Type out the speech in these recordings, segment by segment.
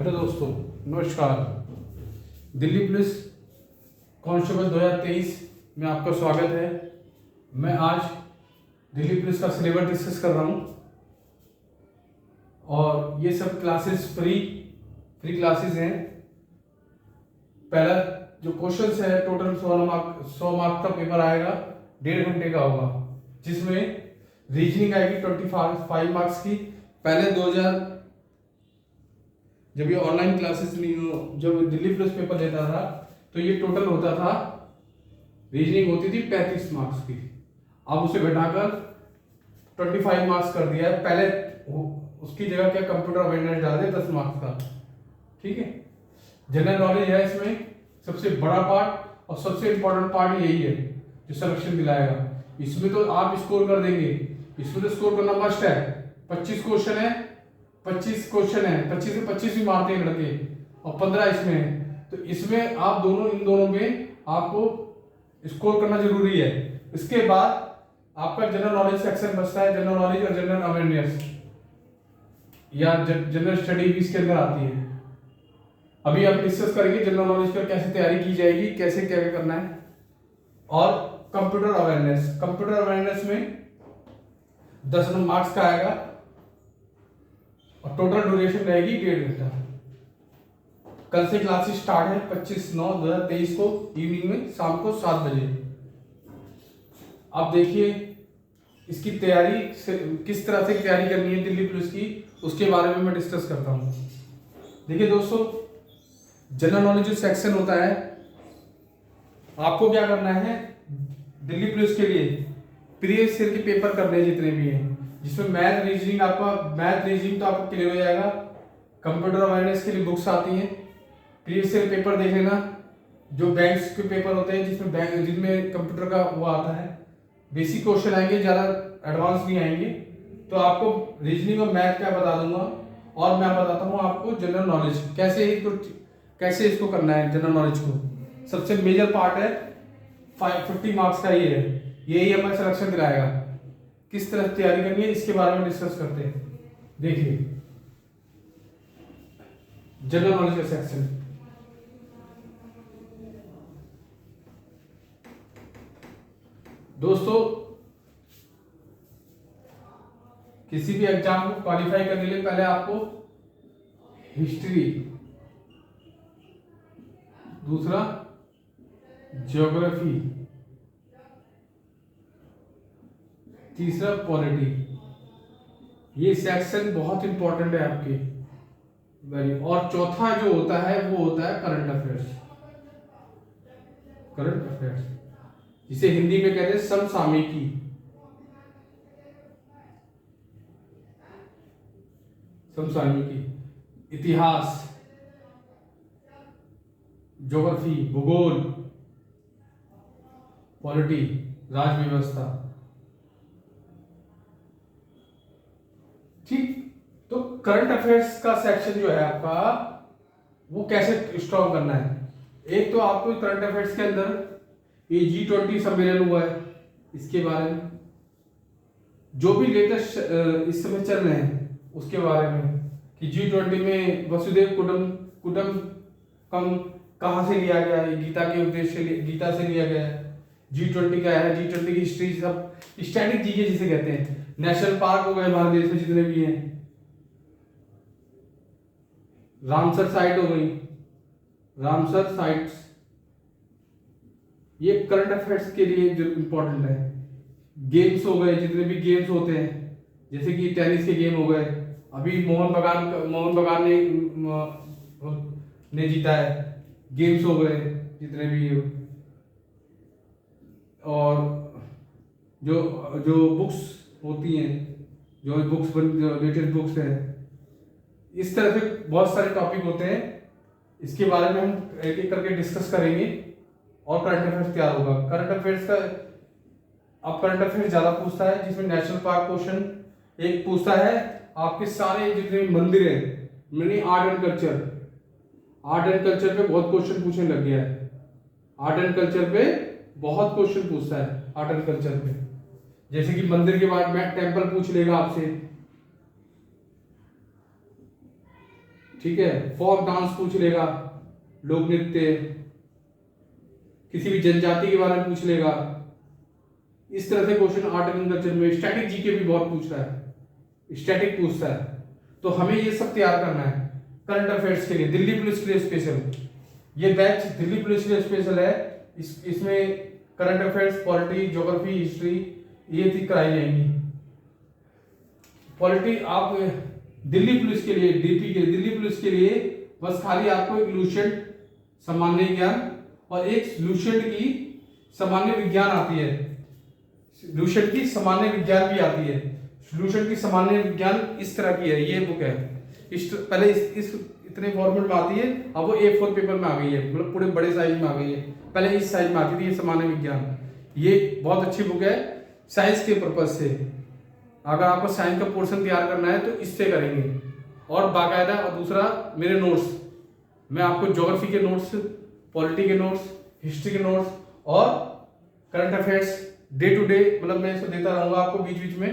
Hello दोस्तों, नमस्कार। Delhi police constable 2023 में आपका स्वागत है। मैं आज दिल्ली पुलिस का सिलेबस डिस्कस कर रहा हूँ और ये सब क्लासेस फ्री क्लासेस हैं। पहला जो क्वेश्चंस है टोटल 100 मार्क का पेपर आएगा, 1.5 घंटे का होगा, जिसमें रीजनिंग आएगी 25 मार्क्स की। पहले 2000 जब ये ऑनलाइन क्लासेस नहीं हो, जब दिल्ली पुलिस पेपर देता था तो ये टोटल होता था, रीजनिंग होती थी 35 मार्क्स की। अब उसे घटाकर 25 मार्क्स कर दिया है। पहले उसकी जगह क्या कंप्यूटर अवेयरनेस डाल दे 10 मार्क्स का, ठीक है। जनरल नॉलेज है इसमें सबसे बड़ा पार्ट और सबसे इंपॉर्टेंट पार्ट यही है जो सिलेक्शन दिलाएगा। इसमें तो आप स्कोर कर देंगे, इसमें तो स्कोर करना मस्ट है। 25 क्वेश्चन है, 25 से 25 भी मारते हैं लड़के और 15 इसमें है, तो इसमें आप इन दोनों में आपको स्कोर करना जरूरी है। इसके बाद आपका जनरल नॉलेज सेक्शन बचता है, जनरल नॉलेज और जनरल अवेयरनेस या जनरल स्टडी भी इसके अंदर आती है। अभी हम डिस्कस करेंगे जनरल नॉलेज पर कैसे तैयारी की जाएगी, कैसे क्या क्या करना है। और कंप्यूटर अवेयरनेस में 10 मार्क्स का आएगा और टोटल ड्यूरेशन रहेगी 1.5 घंटा। कल से क्लासेस स्टार्ट है 25/9/2023 को इवनिंग में, शाम को 7 बजे। आप देखिए इसकी तैयारी किस तरह से तैयारी करनी है दिल्ली पुलिस की, उसके बारे में मैं डिस्कस करता हूँ। देखिए दोस्तों, जनरल नॉलेज जो सेक्शन होता है, आपको क्या करना है दिल्ली पुलिस के लिए प्रीवियस ईयर के पेपर करने हैं जितने भी हैं, जिसमें मैथ रीजनिंग तो आपका क्लियर हो जाएगा। कंप्यूटर अवेयरनेस के लिए बुक्स आती हैं, प्रीवियस ईयर पेपर देख लेना। जो बैंक्स के पेपर होते हैं जिनमें कंप्यूटर का वो आता है, बेसिक क्वेश्चन आएंगे, ज़्यादा एडवांस नहीं आएंगे। तो आपको रीजनिंग और मैथ का बता दूंगा और मैं बताता हूँ आपको जनरल नॉलेज कैसे इसको करना है। जनरल नॉलेज को सबसे मेजर पार्ट है, 50 मार्क्स का ये है, यही हमें सिलेक्शन दिलाएगा। किस तरह तैयारी करनी है इसके बारे में डिस्कस करते हैं। देखिए जनरल नॉलेज का सेक्शन, दोस्तों किसी भी एग्जाम को क्वालिफाई करने के लिए पहले आपको हिस्ट्री, दूसरा ज्योग्राफी, तीसरा पॉलिटी, ये सेक्शन बहुत इंपॉर्टेंट है आपके वेरी। और चौथा जो होता है वो होता है करंट अफेयर्स, जिसे हिंदी में कहते हैं समसामयिकी। इतिहास, ज्योग्राफी, भूगोल, पॉलिटी, राज व्यवस्था, ठीक। तो करंट अफेयर्स का सेक्शन जो है आपका, वो कैसे स्ट्रॉन्ग करना है। एक तो आपको करंट अफेयर्स के अंदर ये G20 सम्मेलन हुआ है, इसके बारे में जो भी लेटेस्ट इस समय चल रहे हैं उसके बारे में, कि G20 में वसुदेव कुटुंबकम कहाँ से लिया गया है, गीता से लिया गया है। G20 क्या है, G20 की हिस्ट्री, सब स्टैटिक चीजें जिसे कहते हैं। नेशनल पार्क हो गए हमारे देश में जितने भी हैं, रामसर साइट हो गई, रामसर साइट्स, ये करंट अफेयर्स के लिए जो इम्पोर्टेंट है। गेम्स हो गए, जितने भी गेम्स होते हैं, जैसे कि टेनिस के गेम हो गए, अभी मोहन बगान ने जीता है। गेम्स हो गए जितने भी, और जो बुक्स होती हैं, जो लेटेस्ट बुक्स हैं, इस तरह से बहुत सारे टॉपिक होते हैं। इसके बारे में हम एक एक करके डिस्कस करेंगे और करंट अफेयर्स तैयार होगा। करंट अफेयर्स ज्यादा पूछता है, जिसमें नेशनल पार्क क्वेश्चन एक पूछता है। आपके सारे जितने मंदिर हैं, मैंने आर्ट एंड कल्चर पे बहुत क्वेश्चन पूछने लग गया है। आर्ट एंड कल्चर पे बहुत क्वेश्चन पूछता है, आर्ट एंड कल्चर पे। जैसे कि मंदिर के बारे में टेंपल पूछ लेगा आपसे, ठीक है, फोक डांस पूछ लेगा, लोक नृत्य, किसी भी जनजाति के बारे में पूछ लेगा। इस तरह से क्वेश्चन आर्ट एंड कल्चर में स्टैटिक जीके भी बहुत पूछ रहा है, स्टैटिक पूछता है। तो हमें ये सब तैयार करना है करंट अफेयर्स के लिए, दिल्ली पुलिस के लिए स्पेशल। ये बैच दिल्ली पुलिस के लिए स्पेशल है। इसमें current affairs, polity, geography, history ये चीज कराई जाएंगी। पॉलिटी आप दिल्ली पुलिस के लिए, डीपी के दिल्ली पुलिस के लिए बस खाली आपको एक लूसेंट सामान्य ज्ञान और एक लूसेंट की सामान्य विज्ञान आती है। लूसेंट की सामान्य विज्ञान भी आती है। लूसेंट की सामान्य विज्ञान इस तरह की है, ये बुक है। पहले इस इतने फॉर्मेट में आती है, अब वो A4 पेपर में आ गई है, मतलब पूरे बड़े साइज में आ गई है। पहले इस साइज में आती थी ये सामान्य विज्ञान। ये बहुत अच्छी बुक है साइंस के पर्पज से। अगर आपको साइंस का पोर्शन तैयार करना है तो इससे करेंगे। और बाकायदा, और दूसरा मेरे नोट्स, मैं आपको ज्योग्राफी के नोट्स, पॉलिटी के नोट्स, हिस्ट्री के नोट्स और current affairs day to day, मतलब मैं इसको देता रहूंगा आपको बीच बीच में,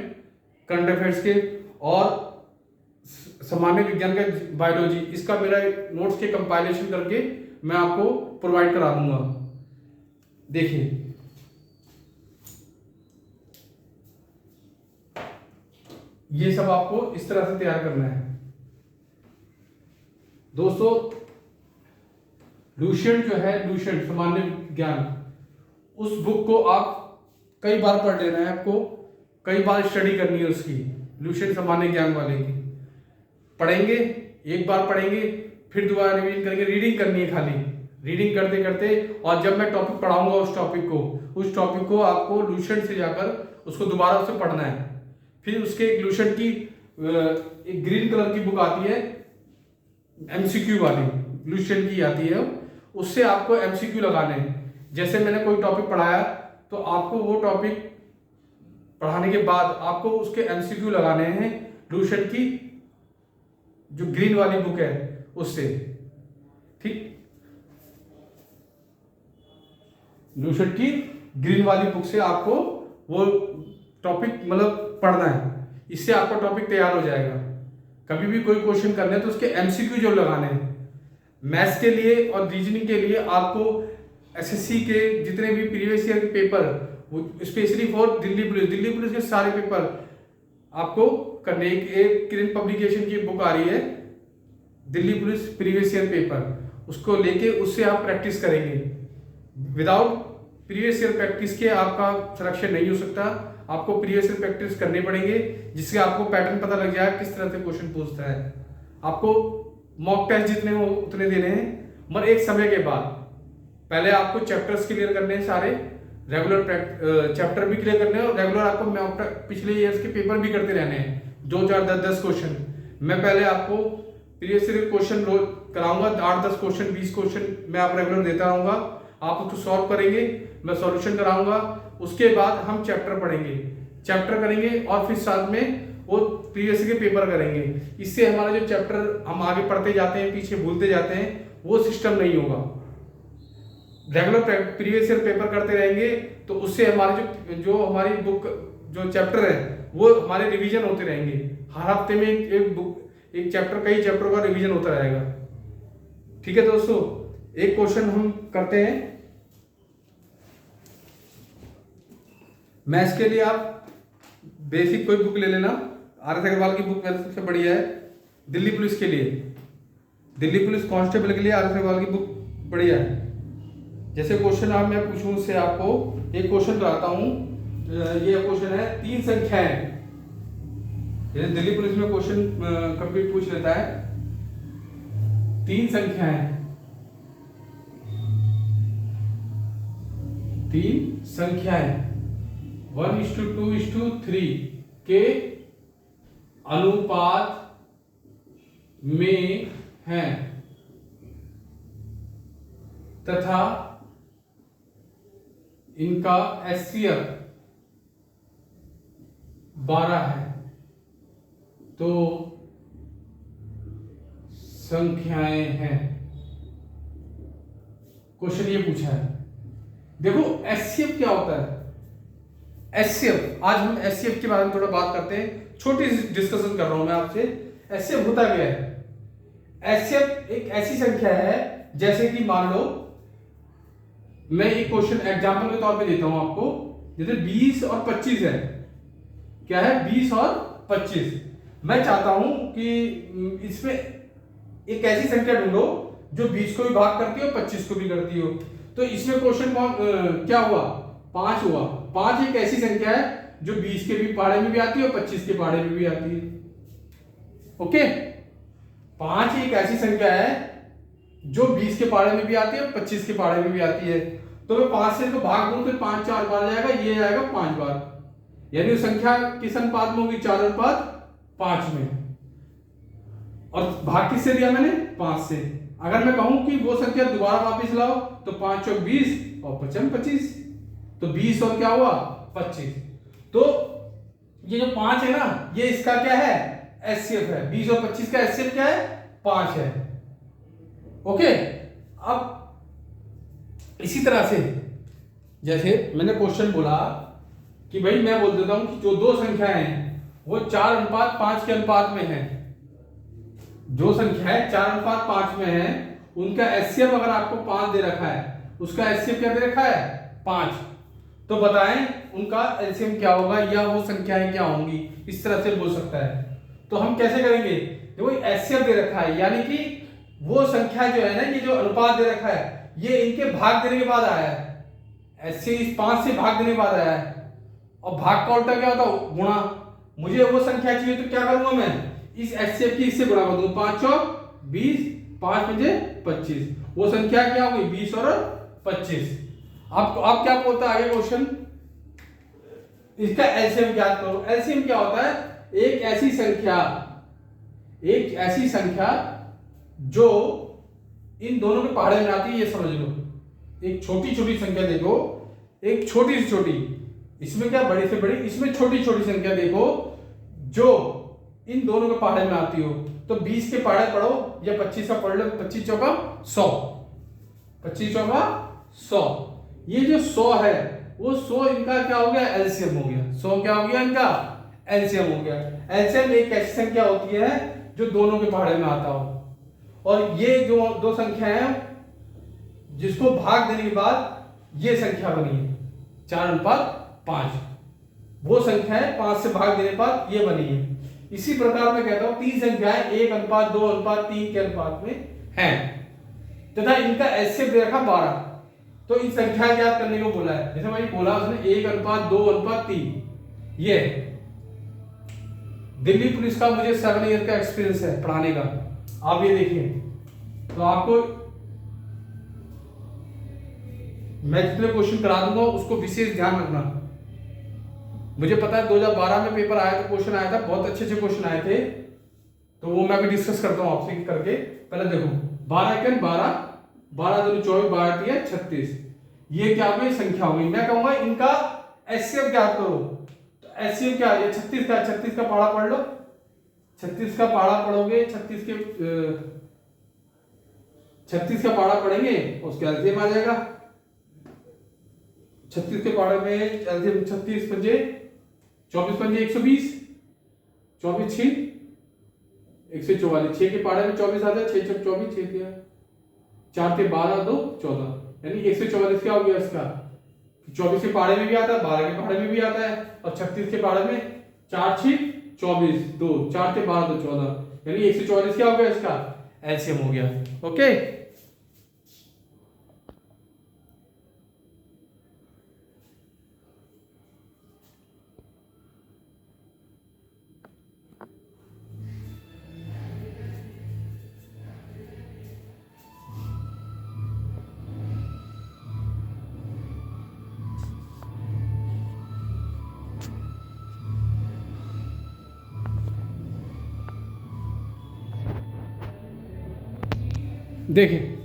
करंट अफेयर्स के और सामान्य विज्ञान का बायोलॉजी, इसका मेरा नोट्स के कंपाइलेशन करके मैं आपको प्रोवाइड करा दूंगा। देखिए ये सब आपको इस तरह से तैयार करना है दोस्तों। लूसेंट जो है, लूसेंट सामान्य विज्ञान, उस बुक को आप कई बार पढ़ लेना है, आपको कई बार स्टडी करनी है उसकी। लूसेंट सामान्य ज्ञान वाले की पढ़ेंगे, एक बार पढ़ेंगे, फिर दोबारा रिवीजन करेंगे। रीडिंग करनी है खाली, रीडिंग करते करते, और जब मैं टॉपिक पढ़ाऊंगा उस टॉपिक को आपको लूसेंट से जाकर उसको दोबारा से पढ़ना है। फिर उसके एक लूसेंट की एक ग्रीन कलर की बुक आती है एमसीक्यू वाली, लूसेंट की आती है, उससे आपको एमसीक्यू लगाने हैं। जैसे मैंने कोई टॉपिक पढ़ाया तो आपको वो टॉपिक पढ़ाने के बाद आपको उसके एमसीक्यू लगाने हैं लूसेंट की जो ग्रीन वाली बुक है उससे, ठीक। लूसेंट की ग्रीन वाली बुक से आपको वो टॉपिक मतलब पढ़ना है, इससे आपका टॉपिक तैयार हो जाएगा। कभी भी कोई क्वेश्चन करना है तो उसके एमसीक्यू जो लगाने हैं। मैथ्स के लिए और रीजनिंग के लिए आपको एसएससी के जितने भी प्रीवियस ईयर के paper, specially for Delhi police के सारे पेपर आपको करने। एक किरण पब्लिकेशन की बुक आ रही है Delhi police previous year paper, उसको लेके उससे आप प्रैक्टिस करेंगे। विदाउट प्रीवियस ईयर प्रैक्टिस के आपका सिलेक्शन नहीं हो सकता। आपको प्रीवियस ईयर प्रैक्टिस करने पड़ेंगे, जिससे आपको पैटर्न पता लग जाए किस तरह से क्वेश्चन पूछता है। आपको मॉक टेस्ट जितने हो उतने देने हैं, मगर एक समय के बाद। पहले आपको चैप्टर्स क्लियर करने हैं सारे, रेगुलर चैप्टर भी क्लियर करने हैं, और रेगुलर आपको मॉक पिछले ईयर्स के पेपर भी करते रहने हैं, 2 4 10 क्वेश्चन। मैं पहले आपको प्रीवियस ईयर क्वेश्चन कराऊंगा, 8-10 क्वेश्चन, 20 क्वेश्चन मैं आप रेगुलर देता रहूंगा। आप उसको सॉल्व करेंगे, मैं सॉल्यूशन कराऊंगा। उसके बाद हम चैप्टर पढ़ेंगे, चैप्टर करेंगे, और फिर साथ में वो प्रीवियस के पेपर करेंगे। इससे हमारा जो चैप्टर हम आगे पढ़ते जाते हैं, पीछे भूलते जाते हैं, वो सिस्टम नहीं होगा। रेगुलर प्रीवियस ईयर पेपर करते रहेंगे तो उससे हमारे जो हमारी बुक जो चैप्टर है वो हमारे रिवीजन होते रहेंगे। हर हफ्ते में एक चैप्टर, कई चैप्टर का रिवीजन होता रहेगा। ठीक है दोस्तों, एक क्वेश्चन हम करते हैं। मैथ्स के लिए आप बेसिक कोई बुक ले लेना, आर एस अग्रवाल की बुक वैसे सबसे बढ़िया है। दिल्ली पुलिस के लिए, दिल्ली पुलिस कांस्टेबल के लिए आर एस अग्रवाल की बुक बढ़िया है। जैसे क्वेश्चन आप मैं पूछूं उससे आपको एक क्वेश्चन कराता हूं। ये क्वेश्चन है 3 संख्याएं। जैसे दिल्ली पुलिस में क्वेश्चन कभी पूछ लेता है 3 संख्याएं, 3 संख्याएं 1:2:3 के अनुपात में हैं तथा इनका HCF 12 है, तो संख्याएं हैं। क्वेश्चन ये पूछा है। देखो HCF क्या होता है। HCF, आज हम HCF के बारे में थोड़ा बात करते हैं। छोटी डिस्कशन कर रहा हूं मैं आपसे। HCF होता क्या है। एचसीएफ एक ऐसी संख्या है, जैसे कि मान लो मैं एक क्वेश्चन एग्जांपल के तौर पे देता हूं आपको, जैसे 20 और 25 है। क्या है? 20 और 25। मैं चाहता हूं कि इसमें एक ऐसी संख्या ढूंढो जो 20 को भी भाग करती हो, 25 को भी करती हो। तो इसमें क्वेश्चन क्या हुआ? 5 हुआ। 5 एक ऐसी संख्या है जो 20 के भी पाड़े में भी आती है और 25 के पाड़े में भी आती है। ओके, 5 एक ऐसी संख्या है जो 20 के पाड़े में भी आती है और 25 के पाड़े में भी आती है। तो मैं 5 से इसको भाग दूं तो 5 4 बार जाएगा, ये जाएगा 5 बार, यानी संख्या किस अनुपात में होगी? 4:5 में। और भाग किससे दिया मैंने? 5 से। अगर मैं कहूं कि वो संख्या दोबारा वापस लाओ तो 5 चौक 20 और 5 25, तो 20 और क्या हुआ? 25। तो ये जो 5 है ना, ये इसका क्या है? एचसीएफ है। 20 और 25 का एचसीएफ क्या है? 5 है। ओके, अब इसी तरह से जैसे मैंने क्वेश्चन बोला कि भाई मैं बोल देता हूं कि जो दो संख्याएं हैं वो 4:5 के अनुपात में है। जो संख्या है 4:5 में है, उनका एचसीएफ अगर आपको 5 दे रखा है, उसका एचसीएफ क्या दे रखा है? 5। तो बताएं उनका एलसीएम क्या होगा या वो संख्याएं क्या होंगी? इस तरह से बोल सकता है। तो हम कैसे करेंगे? देखो एचसीएफ दे रखा है, यानी कि वो संख्या जो है ना, ये जो अनुपात दे रखा है, ये इनके भाग देने के बाद आया है। एचसीएफ इस 5 से भाग देने के बाद आया है। और भाग का उल्टा क्या होता है? गुणा। मुझे वो संख्या चाहिए तो क्या करूंगा मैं? इस एचसीएफ की इससे गुणा कर दूंगा। 5 चौक 20, 5 पंजे 25। वो संख्या क्या होगी? 20 और 25। आप क्या बोलता है आगे क्वेश्चन? इसका एलसीएम ज्ञात करो। एलसीएम क्या होता है? एक ऐसी संख्या जो इन दोनों के पहाड़े में आती है, ये समझ लो। एक छोटी छोटी संख्या देखो, एक छोटी से छोटी, इसमें क्या बड़ी से बड़ी, इसमें छोटी छोटी संख्या देखो जो इन दोनों के पहाड़े में आती हो। तो 20 के पहाड़े पढ़ो या 25 का पढ़ लो। 25 चौका 100, 25 चौका 100। ये जो 100 है वो 100 इनका क्या हो गया? एलसीएम हो गया। 100 क्या हो गया? इनका एलसीएम हो गया। एलसीएम एक ऐसी संख्या होती है जो दोनों के पहाड़े में आता हो। और ये जो दो संख्या है जिसको भाग देने के बाद ये संख्या बनी है 4:5। वो संख्या है 5 से भाग देने के बाद ये बनी है। इसी प्रकार मैं कहता हूं 3 संख्याएं 1:2:3 के अनुपात में हैं तथा इनका एचसीएफ दे रखा 12। तो इन संख्या ज्ञात करने को बोला है। जैसे भाई बोला उसने 1:2:3। ये दिल्ली पुलिस का मुझे 7 ईयर का एक्सपीरियंस है पढ़ाने का। आप ये देखिए, तो आपको मैं जितने क्वेश्चन करा दूंगा उसको विशेष ध्यान रखना। मुझे पता है 2012 में पेपर आया था, क्वेश्चन आया था, बहुत अच्छे क्वेश्चन आए थे। तो वो मैं भी डिस्कस करता हूं आपसे करके। पहले देखो 12 1 12, 12 2 24, 12 3 36। ये क्या होगी? संख्या होगी। मैं कहूंगा इनका एचसीएफ ज्ञात करो। तो एचसीएफ क्या है? 36 का 36 का पाड़ा पढ़ लो। 36 का पाड़ा पढ़ोगे, 36 का पाड़ा पढ़ेंगे उसके एलसीएम आ जाएगा। 36 के पाड़े में एलसीएम 36 पंजे 24 पंजे 120, 24 6 144। 6 के पाड़े में 24 आता है, 6 24, 6 दिया 4 के 12 2 14, यानी 144 क्या हो गया इसका? 24 के पाड़े में भी आता है, 12 के पाड़े में भी आता है, और 36 के पाड़े में 4 6 24 2, 4 के 12 2 14, यानी 144 क्या हो गया इसका? एलसीएम हो गया। ओके, देखें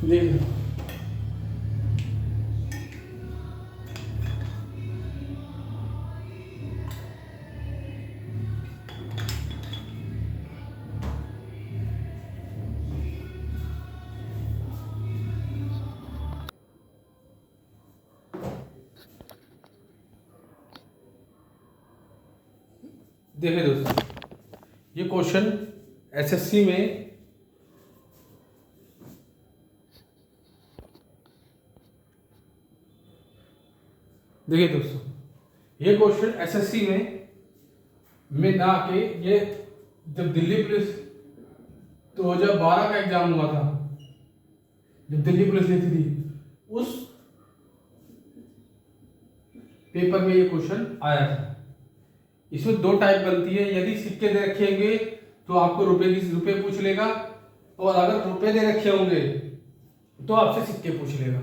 देखिए देखिए दोस्तों, ये क्वेश्चन एसएससी में देखिए दोस्तों, ये क्वेश्चन एसएससी में ना के ये जब दिल्ली पुलिस 2012 का एग्जाम हुआ था, जब दिल्ली पुलिस लेती थी उस पेपर में ये क्वेश्चन आया था। इसमें दो टाइप बनती है, यदि सिक्के दे रखे होंगे तो आपको रुपए पूछ लेगा, और अगर रुपए दे रखे होंगे तो आपसे सिक्के पूछ लेगा।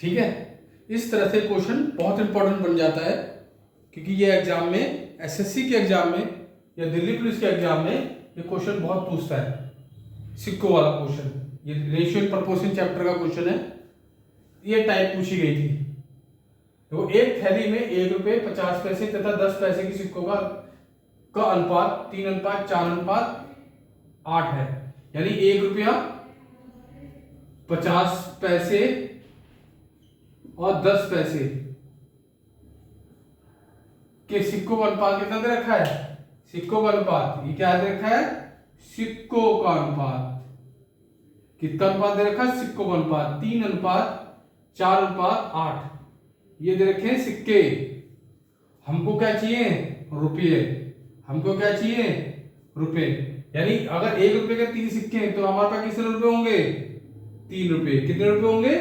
ठीक है, इस तरह से क्वेश्चन बहुत इंपॉर्टेंट बन जाता है, क्योंकि ये एग्जाम में, एसएससी के एग्जाम में या दिल्ली पुलिस के एग्जाम में ये क्वेश्चन बहुत पूछता है, सिक्कों वाला क्वेश्चन। ये रेशियो एंड प्रोपोर्शन चैप्टर का क्वेश्चन है, ये टाइप पूछी गई थी। तो एक थैली में 1 रुपये 50 पैसे तथा 10 पैसे की सिक्कों का अनुपात 3:4:8 है, यानी 1 रुपया 50 पैसे और 10 पैसे के सिक्कों का अनुपात कितना दे रखा है? सिक्कों का अनुपात, ये क्या दे रखा है? सिक्कों का अनुपात। कितना अनुपात दे रखा है? सिक्कों का अनुपात 3:4:8। ये दे रखे हैं सिक्के। हमको क्या चाहिए? रुपये। हमको क्या चाहिए? रुपये। यानी अगर 1 रुपये के 3 सिक्के हैं तो हमारे पास कितने रुपए होंगे? 3 रुपये। कितने रुपए होंगे?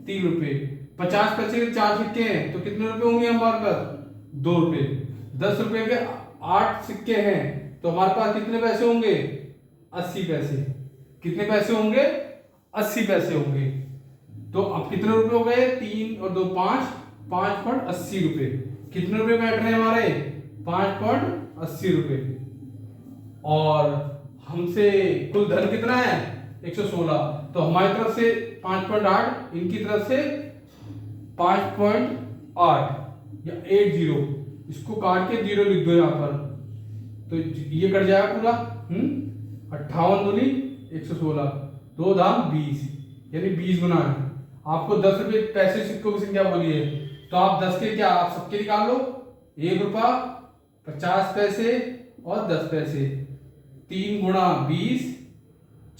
3 रुपये। 50 पैसे के 4 सिक्के हैं तो कितने रुपए होंगे हमारे पास? 2 रुपये। 10 रुपये के 8 सिक्के हैं तो हमारे पास कितने पैसे होंगे? 80 पैसे। कितने पैसे होंगे? 80 पैसे होंगे। तो अब कितने रुपए हो गए? 3 और 2 5, 5.80 रुपये। कितने रुपए बैठ रहे हैं हमारे? 5.80 रुपये। और हमसे कुल धन कितना है? 116। तो हमारी तरफ से 5.8, इनकी तरफ से 5.8 या 80। इसको काट के 0 लिख दो यहाँ पर, तो ये कट जाएगा पूरा। 58 दूनी 116, 2 धाम 20, यानी 20 गुना है। आपको 10 रुपये पैसे सिक्कों की संख्या बोली है, तो आप 10 के क्या, आप सबके निकाल लो। 1 रुपया 50 पैसे और 10 पैसे, 3 गुणा 20,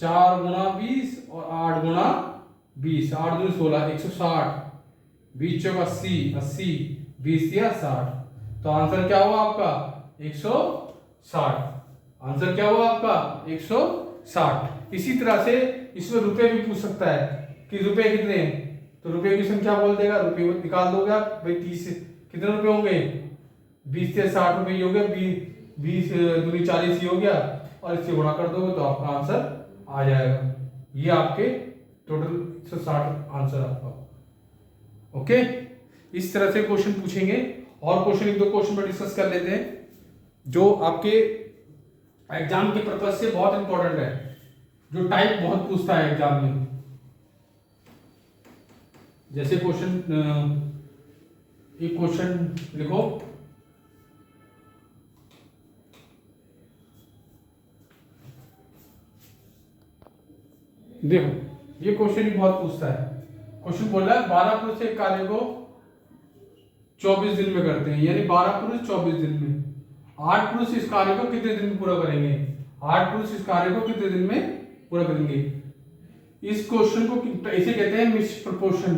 4 गुणा 20 और 8 गुणा 20, 8 दूनी 16, 160, 20 चौक 80, 80, 20 दिया 60। तो आंसर क्या हुआ आपका? 160। आंसर क्या हुआ आपका? 160। इसी तरह से इसमें रुपए भी पूछ सकता है कि रुपए कितने हैं, तो रुपए की संख्या बोल देगा, रुपए निकाल दोगे आप भाई। 30 कितने रुपए होंगे? 20 से 60 रुपए हो गया, 20 दूनी 40 ही हो गया, और इससे गुणा कर दोगे तो आपका आंसर आ जाएगा। ये आपके टोटल 160 आंसर आपका। ओके, इस तरह से क्वेश्चन पूछेंगे। और क्वेश्चन, 1-2 क्वेश्चन पर डिस्कस कर लेते हैं जो आपके एग्जाम के पर्पज से बहुत इंपॉर्टेंट है, जो टाइप बहुत पूछता है एग्जाम में। जैसे क्वेश्चन, एक क्वेश्चन लिखो, देखो ये क्वेश्चन भी बहुत पूछता है। क्वेश्चन बोल रहा है 12 पुरुष एक कार्य को 24 दिन में करते हैं, यानी 12 पुरुष 24 दिन में। 8 पुरुष इस कार्य को कितने दिन में पूरा करेंगे? 8 पुरुष इस कार्य को कितने दिन में पूरा करेंगे? इस क्वेश्चन को ऐसे कहते हैं मिक्स्ड प्रोपोर्शन।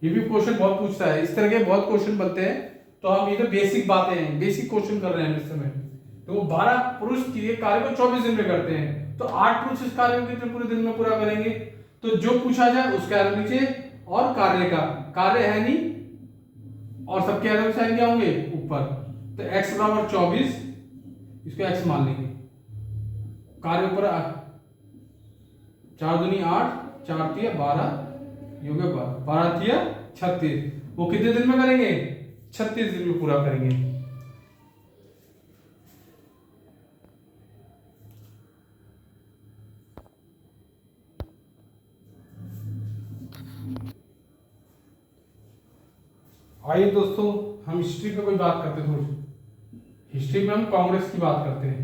ये भी क्वेश्चन बहुत पूछता है, इस तरह के बहुत क्वेश्चन बनते हैं। तो हम ये तो बेसिक बातें हैं, बेसिक क्वेश्चन कर रहे हैं इस समय। तो 12 पुरुष के कार्य को 24 दिन में करते हैं, तो 8 पुरुष इस कार्य को कितने पूरे दिन में पूरा करेंगे? तो जो पूछा जाए उसका एरो नीचे, और कार्य का, कार्य है नहीं, और सबके एरो साइन क्या होंगे? ऊपर। तो x बराबर 24, इसको x मान लेंगे। कार्य ऊपर 4 दूनी 8, 4 तिया 12, ये हो गया 12 तिया 36। वो कितने दिन में करेंगे? 36 दिन में पूरा करेंगे। आइए दोस्तों, हम हिस्ट्री पे कोई बात करते हैं थोड़ी। हिस्ट्री में हम कांग्रेस की बात करते हैं।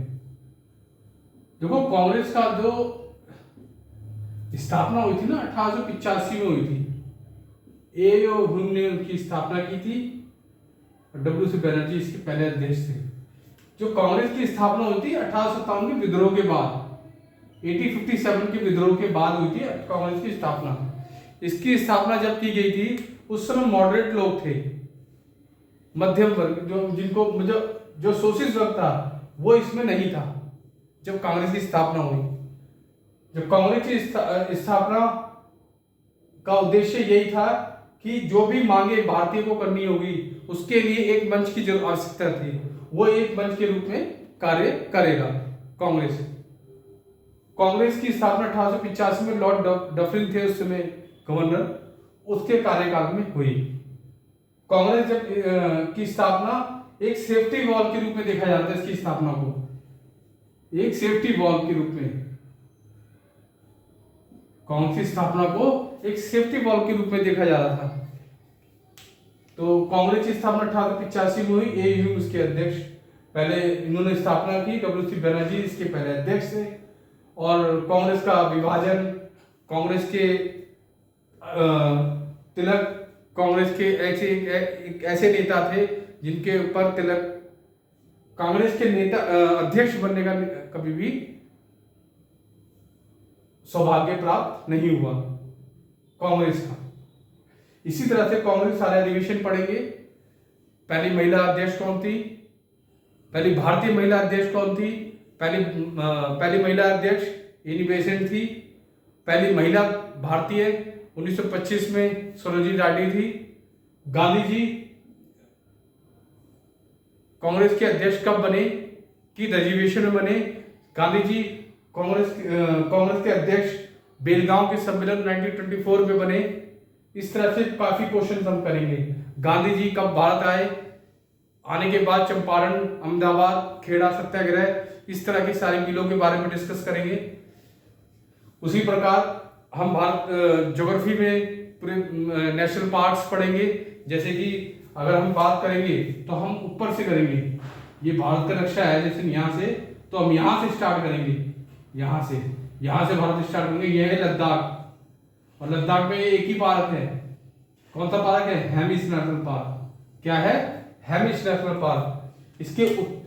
देखो, कांग्रेस का जो स्थापना हुई थी ना 1885 में हुई थी। ए.ओ. ह्यूम ने उनकी स्थापना की थी। डब्ल्यू.सी. बनर्जी इसके पहले अध्यक्ष थे। जो कांग्रेस की स्थापना हुई थी 1857 के विद्रोह के बाद, 1857 के विद्रोह के बाद हुई थी कांग्रेस की स्थापना। इसकी स्थापना जब की गई थी उस समय मॉडरेट लोग थे, मध्यम वर्ग, जो सोशलिस्ट वर्ग था वो इसमें नहीं था जब कांग्रेस की स्थापना हुई। जब कांग्रेस की स्थापना का उद्देश्य यही था कि जो भी मांगे भारतीय को करनी होगी उसके लिए एक मंच की जरूर आवश्यकता थी। वो एक मंच के रूप में कार्य करेगा कांग्रेस। कांग्रेस की स्थापना 1885 में लॉर्ड डफरिन थे उस समय गवर्नर, उसके कार्यकाल में हुई। कांग्रेस जब की स्थापना एक सेफ्टी वॉल के रूप में देखा जाता है। इसकी स्थापना को एक सेफ्टी वॉल के रूप में, कांग्रेस की स्थापना को एक सेफ्टी वॉल के रूप में देखा जा रहा था। तो कांग्रेस की स्थापना 1885 में हुई। ए ह्यूम इसके अध्यक्ष, पहले इन्होंने स्थापना की। डब्ल्यू.सी. बनर्जी इसके पहले अध्यक्ष थे। और कांग्रेस का विभाजन, कांग्रेस के तिलक, कांग्रेस के ऐसे नेता थे जिनके ऊपर तिलक, कांग्रेस के नेता अध्यक्ष बनने का कभी भी सौभाग्य प्राप्त नहीं हुआ कांग्रेस का। इसी तरह से कांग्रेस सारे अधिवेशन पढ़ेंगे। पहली महिला अध्यक्ष कौन थी? पहली भारतीय महिला अध्यक्ष कौन थी? पहली महिला अध्यक्ष एनी बेसेंट थी। पहली महिला भारतीय 1925 में सरोजिनी नायडू थी। गांधी जी कांग्रेस के अध्यक्ष कब बने? किस अधिवेशन में बने? गांधी जी कांग्रेस के अध्यक्ष बेलगांव के सम्मेलन 1924 में बने। इस तरह से काफी क्वेश्चन हम करेंगे। गांधी जी कब भारत आए? आने के बाद चंपारण, अहमदाबाद, खेड़ा सत्याग्रह, इस तरह की सारी मिलों के बारे में डिस्कस करेंगे। उसी प्रकार हम भारत ज्योग्राफी में पूरे नेशनल पार्क्स पढ़ेंगे। जैसे कि अगर हम बात करेंगे तो हम ऊपर से करेंगे। ये भारत का नक्शा है, जैसे यहाँ से, तो हम यहाँ से स्टार्ट करेंगे। यहाँ से भारत स्टार्ट करेंगे। यह है लद्दाख, और लद्दाख में एक ही पार्क है। कौन सा पार्क है? Hemis national park. क्या है? Hemis national park.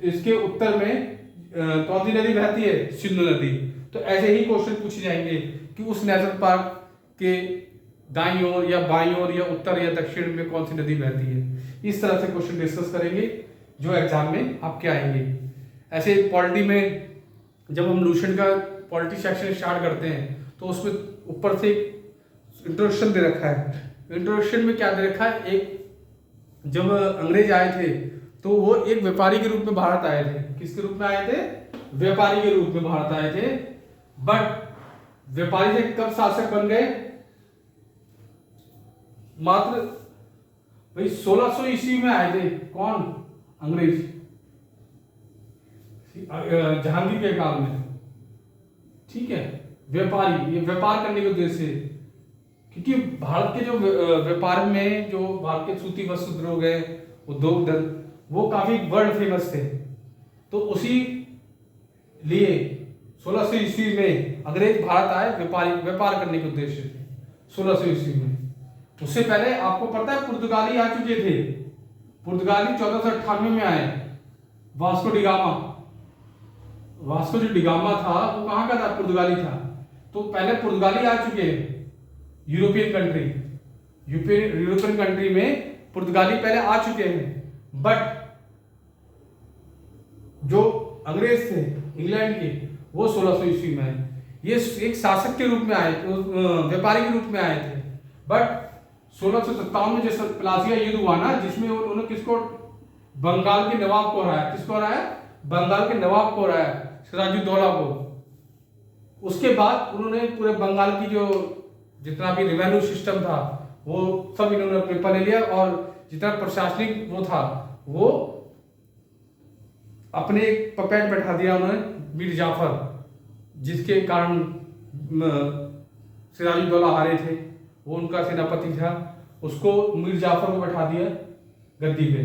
इसके उत्तर में कौन सी नदी बहती है? सिंधु नदी। तो ऐसे ही क्वेश्चन पूछे जाएंगे कि उस नेशनल पार्क के दाईं ओर या बाईं ओर या उत्तर या दक्षिण में कौन सी नदी बहती है। इस तरह से क्वेश्चन डिस्कस करेंगे जो एग्जाम में आपके आएंगे। ऐसे पॉलिटी में जब हम लूसेंट का पॉलिटी सेक्शन स्टार्ट करते हैं तो उसमें ऊपर से इंट्रोडक्शन दे रखा है। इंट्रोडक्शन में क्या दे रखा है? एक जब अंग्रेज आए थे तो वो एक व्यापारी के रूप में भारत आए थे। किसके रूप में आए थे? व्यापारी के रूप में भारत आए थे। बट व्यापारी से कब शासक बन गए? मात्र भाई 1600 ईस्वी में आए थे। कौन? अंग्रेज, जहांगीर के काल में। ठीक है, व्यापारी, ये व्यापार करने के उद्देश्य से, क्योंकि भारत के जो व्यापार में जो भारत के सूती वस्त्र उद्योग है, उद्योग धन, वो काफी वर्ल्ड फेमस थे। तो उसी लिए 1600 ईस्वी में अंग्रेज भारत आए व्यापार करने के उद्देश्य से 1600 ईस्वी में। उससे पहले आपको पता है पुर्तगाली आ चुके थे। पुर्तगाली 1498 में आए। वास्को जो डिगामा था वो कहाँ का था? पुर्तगाली था। तो पहले पुर्तगाली आ चुके हैं यूरोपियन कंट्री में पुर्तगाली पहले आ चुके हैं। बट जो अंग्रेज थे इंग्लैंड के, वो 1600 ईस्वी में आए। ये एक शासक के रूप में आए, व्यापारी के रूप में आए थे। बट 1657 में जैसे प्लासिया युद्ध हुआ ना, जिसमें उन्होंने किसको? बंगाल के नवाब को हराया। किसको हराया? बंगाल के नवाब को हराया, सिराजुद्दौला को। उसके बाद उन्होंने पूरे बंगाल की जो जितना भी रेवेन्यू सिस्टम था वो सब इन्होंने अपने पर ले लिया, और जितना प्रशासनिक वो था वो अपने एक पपेट बैठा दिया उन्होंने, मीर जाफर, जिसके कारण सिराजुद्दौला हारे थे। वो उनका सेनापति था, उसको मीर जाफर को बैठा दिया गद्दी पे,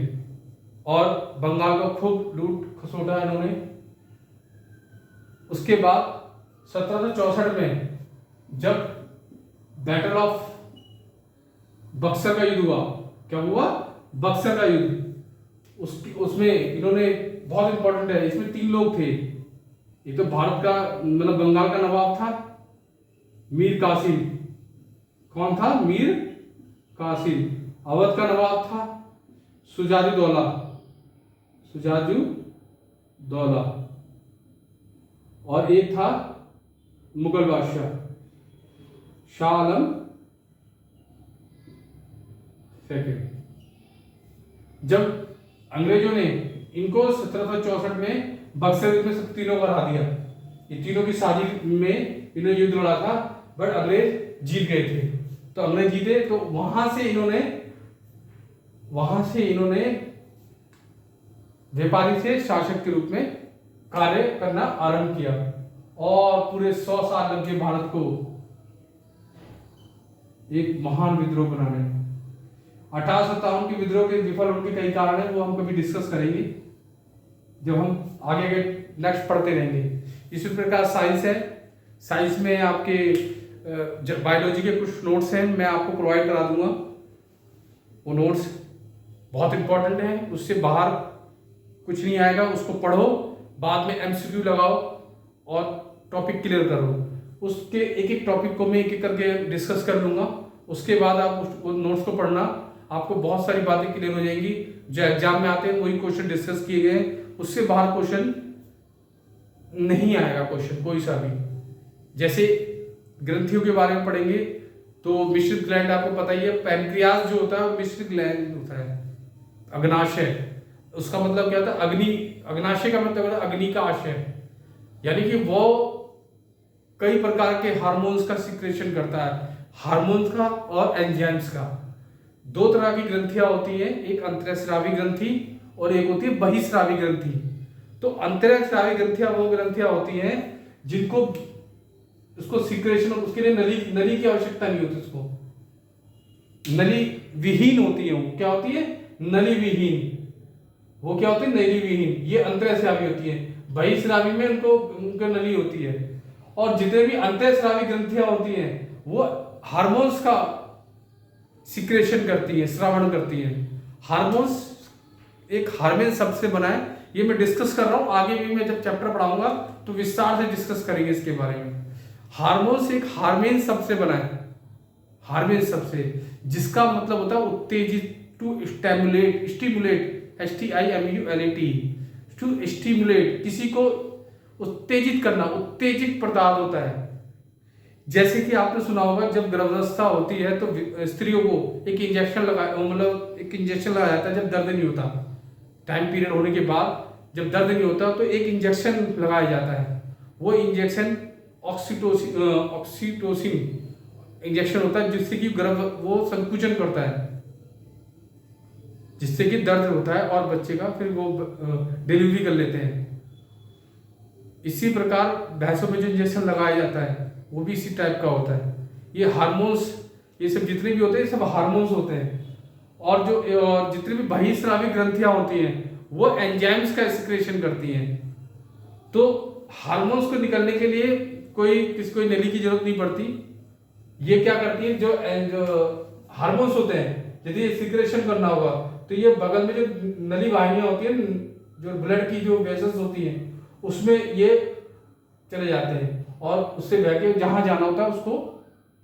और बंगाल का खूब लूट खसोटा इन्होंने। उसके बाद 1764 में जब बैटल ऑफ बक्सर का युद्ध हुआ, क्या हुआ? बक्सर का युद्ध, उसमें इन्होंने, बहुत इंपॉर्टेंट है, इसमें 3 लोग थे। एक तो भारत का मतलब बंगाल का नवाब था मीर कासिम। कौन था? मीर कासिम। अवध का नवाब था सुजादुद्दौला, सुजादुद्दौला। और एक था मुगल बादशाह शाह आलम सेकंड। जब अंग्रेजों ने इनको 1764 में बक्सर युद्ध में सब तीनों को हरा दिया, ये तीनों की साजिश में इन्होंने युद्ध लड़ा था, बट अंग्रेज जीत गए थे। तो अंग्रेज जीते तो वहां से इन्होंने व्यापारी से शासक के रूप में कार्य करना आरंभ किया, और पूरे 100 साल लग गए भारत को एक महान विद्रोह बनाने। 1857 के विद्रोह के विफल होने के कई कारण है, वो हम कभी डिस्कस करेंगे जब हम आगे के नेक्स्ट पढ़ते रहेंगे। इसी प्रकार साइंस है, साइंस में आपके बायोलॉजी के कुछ नोट्स हैं, मैं आपको प्रोवाइड करा दूंगा। वो नोट्स बहुत इंपॉर्टेंट हैं, उससे बाहर कुछ नहीं आएगा, उसको पढ़ो, बाद में एमसीक्यू लगाओ और टॉपिक क्लियर करो। उसके एक एक टॉपिक को मैं एक एक करके डिस्कस कर लूंगा, उसके बाद आप उस नोट्स को पढ़ना, आपको बहुत सारी बातें क्लियर हो जाएंगी। जो एग्जाम में आते हैं वही क्वेश्चन डिस्कस किए गए, उससे बाहर क्वेश्चन नहीं आएगा, क्वेश्चन कोई सा भी। जैसे ग्रंथियों के बारे में पढ़ेंगे तो मिश्रित ग्लैंड आपको पता ही है, पैनक्रियाज जो होता है मिश्रित ग्लैंड होता है, अग्नाशय उसका मतलब क्या होता है? अग्नि, अग्नाशय का मतलब होता है अग्नि का आशय, यानी कि वो कई प्रकार के हार्मोन्स का सिक्रेशन करता है, हार्मोन्स का और एंजाइम्स का। 2 तरह की ग्रंथियां होती हैं, एक अंतःस्रावी ग्रंथि और एक होती है बहिस्रावी ग्रंथि। तो अंतःस्रावी ग्रंथियां वो ग्रंथियां होती हैं जिनको उसको सिक्रेशन, उसके लिए नली की आवश्यकता नहीं होती, उसको नली विहीन होती है। वो क्या होती है? नली विहीन। वो क्या होती है? नली विहीन। ये अंतःस्रावी होती है। बहिस्रावी में उनको नली होती है। और जितने भी अंतःस्रावी ग्रंथियां होती हैं वो हार्मोन्स का सिक्रेशन करती है, श्रावण करती है। हार्मोन्स एक हार्मोन शब्द से बना है, ये मैं डिस्कस कर रहा हूं, आगे भी मैं जब चैप्टर पढ़ाऊंगा तो विस्तार से डिस्कस करेंगे इसके बारे में। हार्मोन्स एक हार्मोन शब्द से बना है, हार्मोन शब्द से, जिसका मतलब होता है उत्तेजित, to stimulate, stimulate STIMULAT, to stimulate, किसी को उत्तेजित करना, उत्तेजित पदार्थ होता है। जैसे कि आपने सुना होगा जब गर्भावस्था होती है तो स्त्रियों को एक इंजेक्शन लगाया जाता है जब दर्द नहीं होता, टाइम पीरियड होने के बाद जब दर्द नहीं होता तो एक इंजेक्शन लगाया जाता है। वो इंजेक्शन ऑक्सीटोसिन इंजेक्शन होता है, जिससे कि गर्भ वो संकुचन करता है, जिससे कि दर्द होता है और बच्चे का फिर वो डिलीवरी कर लेते हैं। इसी प्रकार भैंसों में जो इंजेक्शन लगाया जाता है वो भी इसी टाइप का होता है। ये हार्मोन्स, ये सब जितने भी होते हैं सब हार्मोन्स होते हैं। और जितनी भी बहिस्रावी ग्रंथियां होती हैं वो एंजाइम्स का सिक्रेशन करती हैं। तो हार्मोन्स को निकलने के लिए किसी कोई नली की जरूरत नहीं पड़ती। ये क्या करती है, जो हार्मोन्स होते हैं, यदि ये सिक्रेशन करना होगा तो ये बगल में जो नली वाहिनियां होती है, जो ब्लड की जो वेसल्स होती हैं, उसमें ये चले जाते हैं और उससे बह के जहां जाना होता है उसको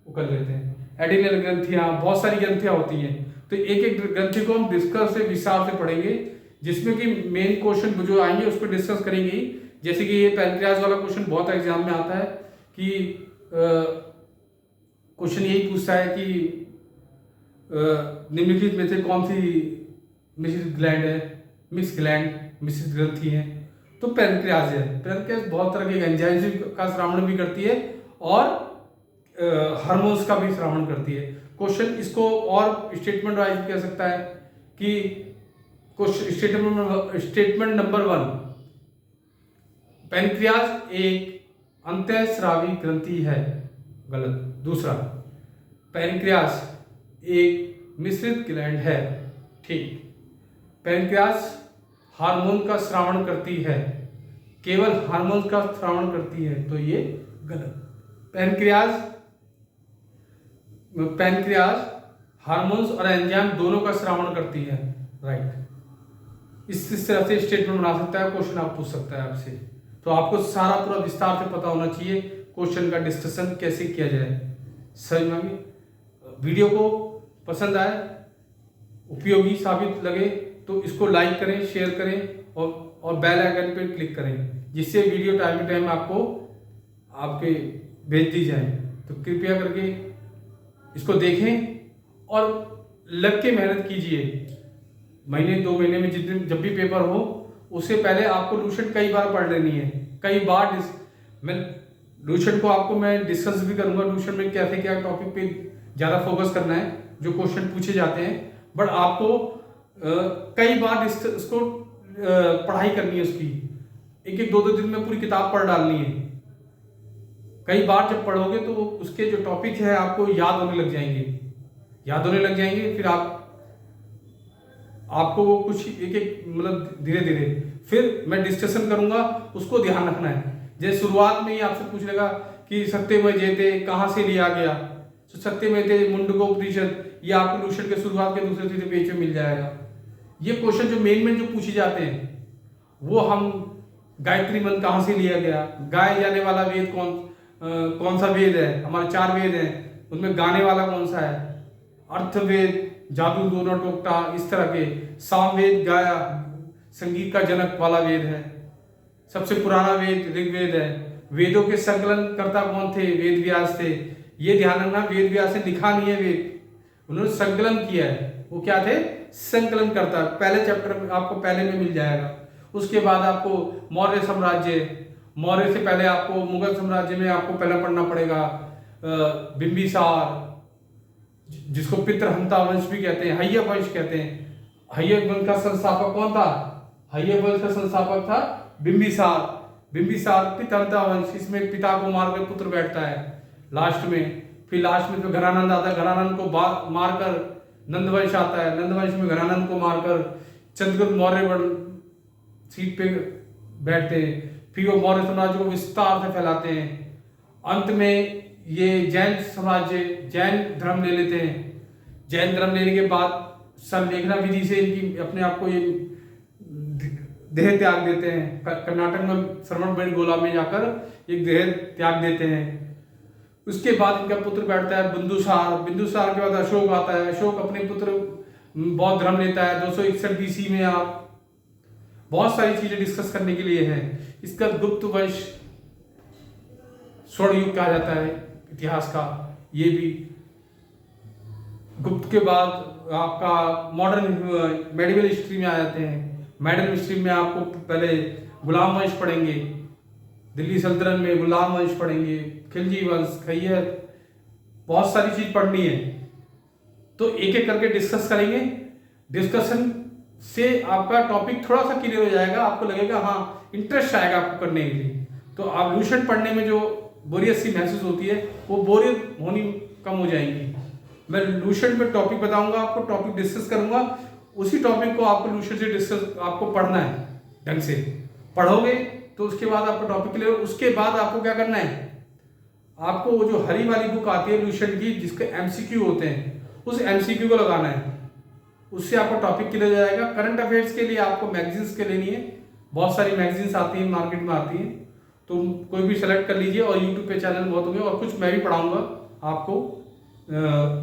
वो कर लेते हैं। एडिनल ग्रंथियां, बहुत सारी ग्रंथियां होती हैं। तो एक एक ग्रंथि को हम डिस्कस से विस्तार से पढ़ेंगे, जिसमें कि मेन क्वेश्चन जो आएंगे उसको डिस्कस करेंगे। जैसे कि ये पैनक्रियाज वाला क्वेश्चन बहुत एग्जाम में आता है कि क्वेश्चन यही पूछता है कि निम्नलिखित में से कौन सी मिश्रित ग्लैंड है, मिक्स ग्लैंड, मिश्रित ग्रंथि है। तो पैनक्रियाज है। पैनक्रियाज बहुत तरह के एंजाइम्स का श्रावण भी करती है और हार्मोन्स का भी श्रावण करती है। क्वेश्चन इसको और स्टेटमेंट वाइज कह सकता है कि स्टेटमेंट नंबर 1, पैनक्रियाज एक अंतःस्रावी ग्रंथि है, गलत। दूसरा, पैनक्रियाज एक मिश्रित ग्लैंड है, ठीक। पैनक्रियाज हार्मोन का स्रावण करती है, केवल हार्मोन का स्रावण करती है, तो ये गलत। पैनक्रियाज हार्मोन्स और एंजाइम दोनों का स्रावण करती है, राइट। इस तरह से स्टेटमेंट बना सकता है, क्वेश्चन आप पूछ सकता है आपसे। तो आपको सारा पूरा विस्तार से पता होना चाहिए क्वेश्चन का डिस्कशन कैसे किया जाए। समझ में आ गई? वीडियो को पसंद आए, उपयोगी साबित लगे तो इसको लाइक करें, शेयर करें और बेल आइकन पे क्लिक करें, जिससे वीडियो टाइम टू टाइम आपको आपके भेज दी जाए। तो कृपया करके इसको देखें और लग के मेहनत कीजिए। महीने 2 महीने में जितने जब भी पेपर हो उससे पहले आपको लूसेंट कई बार पढ़ लेनी है, कई बार। मैं लूसेंट को आपको मैं डिस्कस भी करूंगा, लूसेंट में कैसे क्या टॉपिक पे ज़्यादा फोकस करना है, जो क्वेश्चन पूछे जाते हैं। बट आपको कई बार इसको पढ़ाई करनी है, उसकी 1-1, 2-2 दिन में पूरी किताब पढ़ डालनी है। कई बार जब पढ़ोगे तो उसके जो टॉपिक है आपको याद होने लग जाएंगे, फिर आपको वो कुछ एक मतलब धीरे धीरे फिर मैं डिस्कशन करूंगा, उसको ध्यान रखना है। जैसे शुरुआत में ही आपसे पूछ लेगा कि सत्यमेव जयते कहाँ से लिया गया, तो सत्यमेव जयते मुंडकोपनिषद, ये आपको लूसेंट के शुरुआत के दूसरे तीसरे पेज में मिल जाएगा। ये क्वेश्चन जो मेन जो पूछे जाते हैं वो हम गायत्री मंत्र कहाँ से लिया गया, गाए जाने वाला वेद कौन सा वेद है, हमारे 4 वेद हैं, उसमें गाने वाला कौन सा है, अर्थवेद, जादू दोनों टोकटा, इस तरह के। सामवेद गाया, संगीत का जनक वाला वेद है। सबसे पुराना वेद ऋग्वेद है। वेदों के संकलन करता कौन थे? वेद व्यास थे। ये ध्यान रखना, वेद व्यास ने लिखा नहीं है वेद, उन्होंने संकलन किया है। वो क्या थे? संकलन करता। पहले चैप्टर में आपको पहले में मिल जाएगा। उसके बाद आपको मौर्य साम्राज्य, मौर्य से पहले आपको मुगल साम्राज्य में आपको पहले पढ़ना पड़ेगा बिंबिसार, जिसको पितृहंता वंश भी कहते हैं, हय्यक वंश कहते हैं। हय्यक वंश का संस्थापक कौन था? हय्यक वंश का संस्थापक था बिंबिसार पितृहंता वंश। इसमें पिता को मार कर पुत्र बैठता है लास्ट में। फिर लास्ट में तो घनानंद आता है, घनानंद को मारकर नंदवंश आता है, नंदवंश में घनानंद को मारकर चंद्रगुप्त मौर्य सीट पे बैठते हैं। फिर वो मौर्य साम्राज्य को विस्तार से फैलाते हैं। अंत में ये जैन साम्राज्य, जैन धर्म ले लेते हैं। जैन धर्म लेने के बाद संलेखना विधि से इनकी अपने आप को ये देह त्याग देते हैं। कर्नाटक में श्रवणबेलगोला में जाकर एक देह त्याग देते हैं। उसके बाद इनका पुत्र बैठता है बिंदुसार के बाद अशोक आता है। अशोक अपने पुत्र बौद्ध धर्म लेता है 261 BC में। आप बहुत सारी चीजें डिस्कस करने के लिए है। इसका गुप्त वंश स्वर्ण युग कहा जाता है इतिहास का। ये भी गुप्त के बाद आपका मॉडर्न मेडिवल हिस्ट्री में आ जाते हैं। मेडिवल हिस्ट्री में आपको पहले गुलाम वंश पढ़ेंगे, दिल्ली सल्तनत में गुलाम वंश पढ़ेंगे, खिलजी वंश, खैयर, बहुत सारी चीज पढ़नी है। तो एक एक करके डिस्कस करेंगे। डिस्कशन से आपका टॉपिक थोड़ा सा क्लियर हो जाएगा, आपको लगेगा हाँ इंटरेस्ट आएगा आपको करने के लिए। तो आप लूसेंट पढ़ने में जो बोरियत सी महसूस होती है वो बोरियत होनी कम हो जाएंगी। मैं लूसेंट पे टॉपिक बताऊंगा, आपको टॉपिक डिस्कस करूंगा, उसी टॉपिक को आपको लूसेंट से डिस्कस आपको पढ़ना है। ढंग से पढ़ोगे तो उसके बाद आपको टॉपिक क्लियर। उसके बाद आपको क्या करना है, आपको वो जो हरी वाली बुक आती है लूसेंट की जिसके MCQ होते हैं, उस MCQ को लगाना है। उससे आपको टॉपिक क्लियर हो जाएगा। करंट अफेयर्स के लिए आपको मैगजीन्स के लेनी है, बहुत सारी मैगजीन्स आती हैं मार्केट में आती हैं, तो कोई भी सेलेक्ट कर लीजिए। और यूट्यूब पे चैनल बहुत होंगे और कुछ मैं भी पढ़ाऊंगा आपको।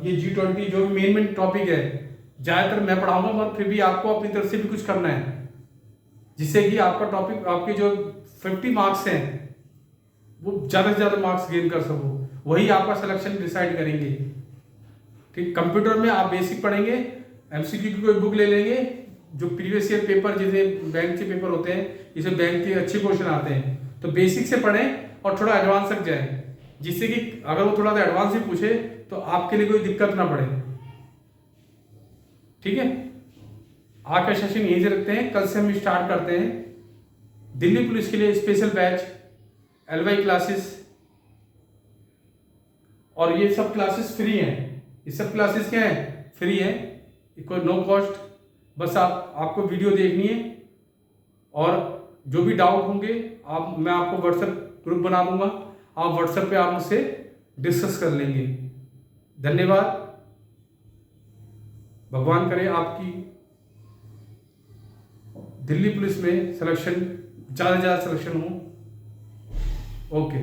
ये G20 जो भी मेन टॉपिक है ज़्यादातर मैं पढ़ाऊंगा, मगर फिर भी आपको अपनी तरफ से भी कुछ करना है, जिससे कि आपका टॉपिक आपके जो 50 मार्क्स हैं वो ज़्यादा से ज़्यादा मार्क्स गेन कर सको। वही आपका सिलेक्शन डिसाइड करेंगे। ठीक, कंप्यूटर में आप बेसिक पढ़ेंगे, MCQ की कोई बुक ले लेंगे जो प्रीवियस ईयर पेपर, जैसे बैंक के पेपर होते हैं, इसे बैंक के अच्छे क्वेश्चन आते हैं, तो बेसिक से पढ़ें और थोड़ा एडवांस तक जाएं, जिससे कि अगर वो थोड़ा सा एडवांस भी पूछे तो आपके लिए कोई दिक्कत ना पड़े। ठीक है, आज का सेशन यहीं से रखते हैं। कल से हम स्टार्ट करते हैं दिल्ली पुलिस के लिए स्पेशल बैच LY क्लासेस, और ये सब क्लासेस फ्री हैं। ये सब क्लासेस क्या है? फ्री है, कोई नो कॉस्ट। बस आपको वीडियो देखनी है और जो भी डाउट होंगे मैं आपको व्हाट्सएप ग्रुप बना दूंगा, आप व्हाट्सएप पे आप मुझसे डिस्कस कर लेंगे। धन्यवाद। भगवान करे आपकी दिल्ली पुलिस में सिलेक्शन ज़्यादा से ज़्यादा सिलेक्शन हो। ओके।